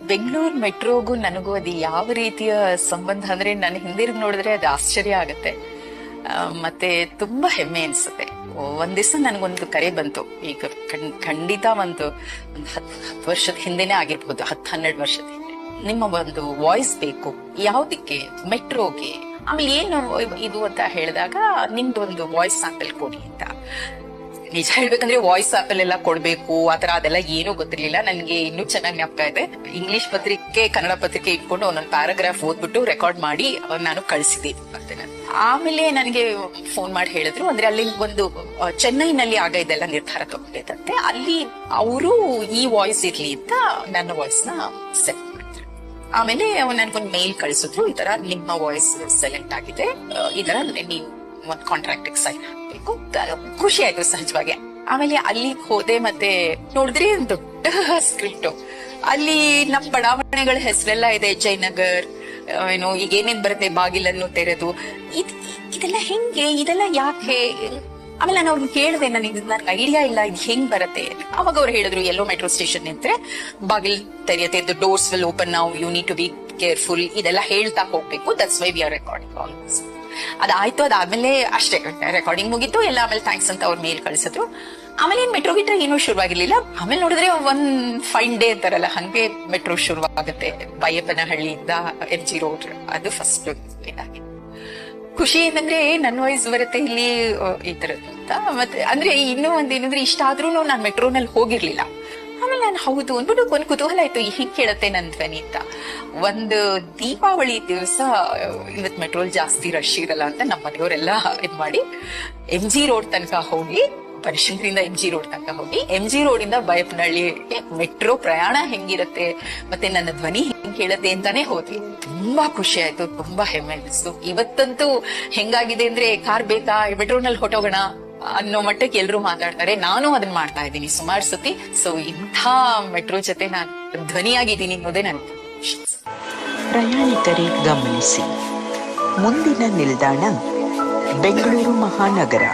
ಬೆಂಗಳೂರು ಮೆಟ್ರೋಗೂ ನನಗೂ ಅದು ಯಾವ ರೀತಿಯ ಸಂಬಂಧ ಅಂದ್ರೆ ನನ್ನ ಹಿಂದಿರುಗಿ ನೋಡಿದ್ರೆ ಅದು ಆಶ್ಚರ್ಯ ಆಗುತ್ತೆ. ಮತ್ತೆ ತುಂಬಾ ಹೆಮ್ಮೆ ಅನ್ಸುತ್ತೆ. ಒಂದ್ ದಿವಸ ನನಗೊಂದು ಕರೆ ಬಂತು. ಈಗ ಖಂಡಿತ ಒಂದು 10 ವರ್ಷದ ಹಿಂದೆನೆ ಆಗಿರ್ಬೋದು, 10-12 ವರ್ಷದ ಹಿಂದೆ. ನಿಮ್ಮ ಒಂದು ವಾಯ್ಸ್ ಬೇಕು. ಯಾವ್ದಕ್ಕೆ? ಮೆಟ್ರೋಗೆ. ಆಮೇಲೆ ಏನು ಇದು ಅಂತ ಹೇಳಿದಾಗ ನಿಮ್ದು ಒಂದು ವಾಯ್ಸ್ ಸ್ಯಾಂಪಲ್ ಕೊಡಿ ಅಂತ. ನಿಜ ಹೇಳ್ಬೇಕಂದ್ರೆ ವಾಯ್ಸ್ ಆಪಲ್ ಎಲ್ಲ ಕೊಡ್ಬೇಕು ಆತರ ಅದೆಲ್ಲ ಏನೂ ಗೊತ್ತಿರ್ಲಿಲ್ಲ. ನನ್ಗೆ ಇನ್ನೂ ಚೆನ್ನಾಗಿ ಜ್ಞಾಪಕ ಇದೆ. ಇಂಗ್ಲಿಷ್ ಪತ್ರಿಕೆ, ಕನ್ನಡ ಪತ್ರಿಕೆ ಇಟ್ಕೊಂಡು ಒಂದೊಂದು ಪ್ಯಾರಾಗ್ರಾಫ್ ಓದ್ಬಿಟ್ಟು ರೆಕಾರ್ಡ್ ಮಾಡಿ ನಾನು ಕಳ್ಸಿದ್ದೀನಿ. ಆಮೇಲೆ ನನಗೆ ಫೋನ್ ಮಾಡಿ ಹೇಳಿದ್ರು, ಅಂದ್ರೆ ಅಲ್ಲಿ ಒಂದು ಚೆನ್ನೈನಲ್ಲಿ ಆಗ ಇದೆಲ್ಲ ನಿರ್ಧಾರ ತಗೊಂಡಿದ್ದಂತೆ. ಅಲ್ಲಿ ಅವರು ಈ ವಾಯ್ಸ್ ಇರ್ಲಿ ಅಂತ ನನ್ನ ವಾಯ್ಸ್ ನ ಸೆಲೆಕ್ಟ್ ಮಾಡಿದ್ರು. ಆಮೇಲೆ ನನ್ಗೊಂದು ಮೇಲ್ ಕಳಿಸಿದ್ರು, ಈ ತರ ನಿಮ್ಮ ವಾಯ್ಸ್ ಸೆಲೆಕ್ಟ್ ಆಗಿದೆ, ಈ ತರ ನೀವು ಒಂದು ಕಾಂಟ್ರಾಕ್ಟ್ ಸೈನ್ ಹಾಕ್ಬೇಕು. ಖುಷಿ ಆಯ್ತು ಸಹಜವಾಗಿ. ಆಮೇಲೆ ಅಲ್ಲಿ ಹೋದೆ, ಮತ್ತೆ ನೋಡಿದ್ರೆ ದೊಡ್ಡ ಸ್ಕ್ರಿಪ್ಟ್. ಅಲ್ಲಿ ನಮ್ ಬಡಾವಣೆಗಳ ಹೆಸರೆಲ್ಲ ಇದೆ, ಜಯನಗರ್, ಏನೋ ಈಗ ಏನೇನ್ ಬರುತ್ತೆ, ಬಾಗಿಲನ್ನು ತೆರೆದು. ಇದೆಲ್ಲ ಹೆಂಗೆ, ಇದೆಲ್ಲ ಯಾಕೆ? ಆಮೇಲೆ ನಾನು ಅವ್ರನ್ನ ಕೇಳಿದೆ, ನನ್ಗೆ ಐಡಿಯಾ ಇಲ್ಲ ಇದು ಹೆಂಗ್ ಬರುತ್ತೆ. ಅವಾಗ ಅವ್ರು ಹೇಳಿದ್ರು, ಎಲ್ಲೋ ಮೆಟ್ರೋ ಸ್ಟೇಷನ್ ನಿಂತ್ರೆ ಬಾಗಿಲ್ ತೆರೆಯುತ್ತೆ, the doors will open, now you need to be careful, ಇದೆಲ್ಲ ಹೇಳ್ತಾ ಹೋಗ್ಬೇಕು. That's why we are recording all this. ಅದಾಯ್ತು. ಅದಾದ್ಮೇಲೆ ಅಷ್ಟೇ, ರೆಕಾರ್ಡಿಂಗ್ ಮುಗಿತು ಎಲ್ಲ. ಆಮೇಲೆ ಥ್ಯಾಂಕ್ಸ್ ಅಂತ ಅವ್ರ ಮೇಲ್ ಕಳಿಸಿದ್ರು. ಆಮೇಲೆ ಮೆಟ್ರೋ ಗಿಟ್ರ ಏನೂ ಶುರುವಾಗಿರ್ಲಿಲ್ಲ. ಆಮೇಲೆ ನೋಡಿದ್ರೆ ಒಂದ್ ಫೈನ್ ಡೇ ಅಂತಾರಲ್ಲ, ಹಂಗೆ ಮೆಟ್ರೋ ಶುರುವಾಗುತ್ತೆ. ಬೈಯಪ್ಪನಹಳ್ಳಿಯಿಂದ MG ರೋಡ್, ಅದು ಫಸ್ಟ್ ಇದಾಗಿದೆ. ಖುಷಿ ಏನಂದ್ರೆ ನನ್ನ ವಾಯ್ಸ್ ಬರುತ್ತೆ ಇಲ್ಲಿ ಈ ತರದ್ದು ಅಂತ. ಮತ್ತೆ ಅಂದ್ರೆ ಇನ್ನೂ ಒಂದೇನಂದ್ರೆ, ಇಷ್ಟ ಆದ್ರೂ ನಾನು ಮೆಟ್ರೋನಲ್ಲಿ ಹೋಗಿರ್ಲಿಲ್ಲ. ಆಮೇಲೆ ನಾನು ಹೌದು ಅಂದ್ಬಿಟ್ಟು ಒಂದು ಕುತೂಹಲ ಆಯ್ತು, ಹಿಂಗ್ ಕೇಳುತ್ತೆ ನನ್ ಧ್ವನಿ ಅಂತ. ಒಂದು ದೀಪಾವಳಿ ದಿವಸ ಇವತ್ ಮೆಟ್ರೋಲ್ ಜಾಸ್ತಿ ರಶ್ ಇರಲ್ಲ ಅಂತ ನಮ್ಮ ಮನೆಯವರೆಲ್ಲ ಇದ್ ಮಾಡಿ MG ರೋಡ್ ತನಕ ಹೋಗಿ, ಬನಶಂಕರಿಂದ MG ರೋಡ್ ತನಕ ಹೋಗಿ, MG ರೋಡಿಂದ ಬೈಯಪ್ಪನಹಳ್ಳಿ ಮೆಟ್ರೋ ಪ್ರಯಾಣ ಹೆಂಗಿರತ್ತೆ ಮತ್ತೆ ನನ್ನ ಧ್ವನಿ ಹೆಂಗ್ ಕೇಳತ್ತೆ ಅಂತಾನೆ ಹೋದ್ವಿ. ತುಂಬಾ ಖುಷಿ ಆಯ್ತು, ತುಂಬಾ ಹೆಮ್ಮೆ ಅನಿಸ್ತು. ಇವತ್ತಂತೂ ಹೆಂಗಾಗಿದೆ ಅಂದ್ರೆ, ಕಾರ್ ಬೇಕಾ, ಮೆಟ್ರೋನಲ್ಲಿ ಹೊಟ್ಟೋಗೋಣ ಅನ್ನೋ ಮಟ್ಟಕ್ಕೆ ಎಲ್ರು ಮಾತಾಡ್ತಾರೆ. ನಾನು ಅದನ್ನ ಮಾಡ್ತಾ ಇದ್ದೀನಿ ಸುಮಾರು ಸತಿ. ಸೊ ಇಂಥ ಮೆಟ್ರೋ ಜೊತೆ ನಾನು ಧ್ವನಿಯಾಗಿದ್ದೀನಿ ಅನ್ನೋದೇ ನನಗೆ. ಪ್ರಯಾಣಿಕರೇ ಗಮನಿಸಿ, ಮುಂದಿನ ನಿಲ್ದಾಣ ಬೆಂಗಳೂರು ಮಹಾನಗರ.